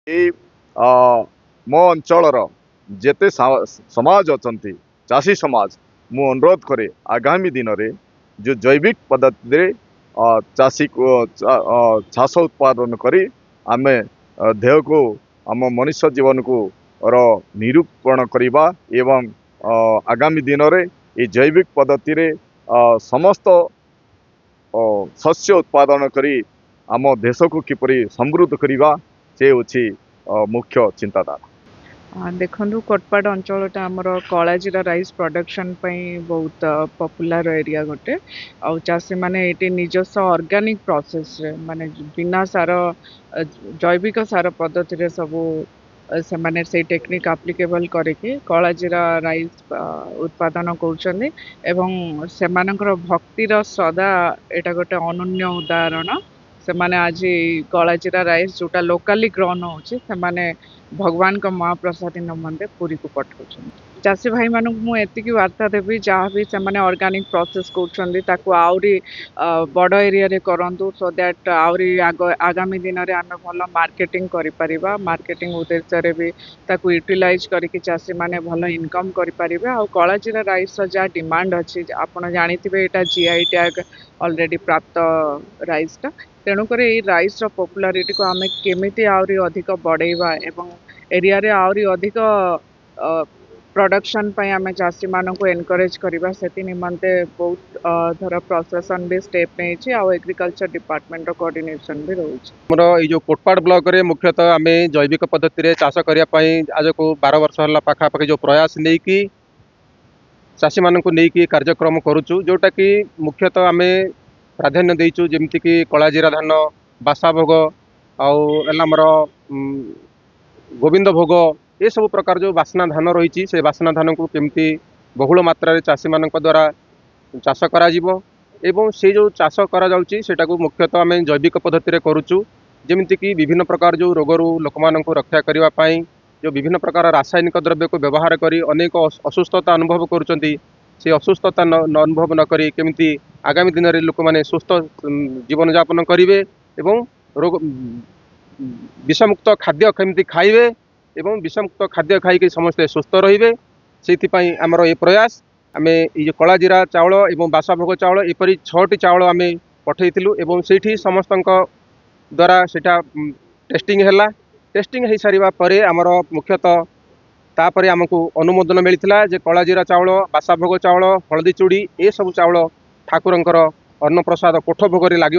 ए मो अंचलर जेते समाज अछंती चाषी समाज मु अनुरोध करे आगामी दिन रे जो जैविक पद्धति रे चाषी को चाष उत्पादन करी आमे देह को आम मनुष्य जीवन को निरूपण करवा एवं आगामी दिन रे ये जैविक पद्धति रे समस्त शस्य उत्पादन करी आम देश को किपरि समृद्ध करवा से होछि मुख्य चिंताधारा। देखु कोटपाड़ अंचलटा आमर कलाजीरा राइस प्रोडक्शन बहुत पॉपुलर एरिया गोटे आउ चाषी मैंने ये निजस्व ऑर्गेनिक प्रोसेस रे माने बिना सार जैविक सार पद्धति रे सबू से माने से टेक्निक एप्लिकेबल करके कलाजीरा राइस उत्पादन कर भक्तिर श्रद्धा एटा गोटे अनन्य उदाहरण से माने आज कलाजीरा राइस जोटा लोकाली ग्रोन होची से माने भगवान का महाप्रसाद निमंते पूरी को पठाउछन। चाषी भाई मानक मु एतिकी वार्ता देबी जहाँ भी से माने ऑर्गेनिक प्रोसेस करछन्ती ताकू आउरी बड़ एरिया रे करंतु सो दैट आउरी आगामी दिन रे आमे भलो मार्केटिंग करि परिबा मार्केटिंग उद्देश्य रे भी ताकू यूटिलाइज करके चाषी माने भलो इनकम करि परिबा आ कलाजीरा राइस जा डिमांड अछि आपण जानिथिबे एटा जीआई टैग ऑलरेडी प्राप्त राइस टा तेणुक राइस पॉपुलारिटी को आम केमिति आउरी अधिक बढ़ेवा एवं एरिया रे आउरी अधिक प्रोडक्शन पई आम चाषी मान को एनकरेज करवा से निमंते बहुत धर प्रशासन भी स्टेप नहीं आ एग्रीकल्चर डिपार्टमेंट कोऑर्डिनेशन भी रही मोर जो कोटपाड़ ब्लॉक रे मुख्यतः आम जैविक पद्धति रे चाष करने आज को 12 वर्ष है पाखापाखि जो प्रयास नहीं कि चाषी मान को नहीं कि कार्यक्रम करुचु जोटा कि मुख्यतः आम प्राधान्य देचु जमती कि कलाजीरा धान बासा भोग आमर गोविंद भोग ये सब प्रकार जो बासना धान रही से बासना धान को केमती बहुल मात्रा रे चाषी मान द्वारा चाष करा एवं से जो चाष करा जाउची सेटा को मुख्यतः आम जैविक पद्धति रे करुचु जमती कि विभिन्न प्रकार जो रोगरू लोक मान को रक्षा करने पाई जो विभिन्न प्रकार रासायनिक द्रव्य को व्यवहार करी अनेक असुस्थता अनुभव करुचंती से असुस्थता अनुभव न करी केमिति आगामी दिन में लोक मैंने सुस्थ जीवन यापन करेंगे एवं रोग विषमुक्त खाद्य केमिति खाइबे एवं विषमुक्त खाद्य खाई समस्ते सुस्थ रहिबे से आमर ये प्रयास आम ये कलाजीरा चाउल एवं बासाभोग चाउल एपरी 6टी चाउल आम पठेइथिलु एवं सेठी समस्त द्वारा सेटा टेस्टिंग हैला टेस्टिंग हो सारिबा परे आमर मुख्यतः तापर आमको अनुमोदन मिलता जे कलाजीरा चाउल बासाभोग चाउल हलदी चूड़ी ये सब चाउल ठाकुरंकर अन्न प्रसाद कोठ भोग लगे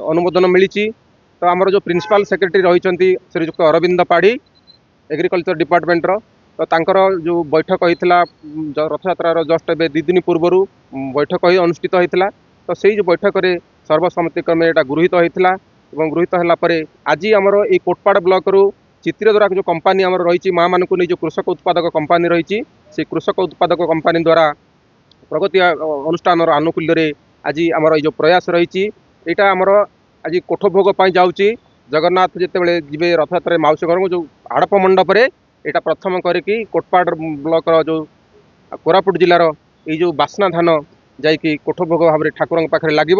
अनुमोदन मिली। तो आमर जो प्रिंसिपल सेक्रेटरी रही श्रीजुक्त अरविंद पाढ़ी एग्रीकल्चर डिपार्टमेंटर तो तांकर जो बैठक होता रथयात्रार जस्ट ए 2 दिन पूर्वर बैठक ही अनुष्ठित होता तो से जो बैठक में सर्वसम्मतिक्रमे यहाँ गृहीत होता गृहीत है आज आमर ये कोटपाड़ ब्लॉक रु चित्रद्वारा जो कंपानी आमर रही माँ मान को नहीं जो कृषक उत्पादक कंपानी रही से कृषक उत्पादक कंपानी द्वारा प्रगति अनुष्ठान आनुकूल्य आज आमर जो प्रयास रही यहाँ आमर आज कोठ भोग जाऊँगी जगन्नाथ जिते जी रथ यात्रा माउसी घर जो आड़प मंडप यहाँ प्रथम करके कोटपाड़ ब्लॉक जो कोरापुट जिलार ये जो बासना धान जाकि कोठ भोग भाव ठाकुर पाखे लगे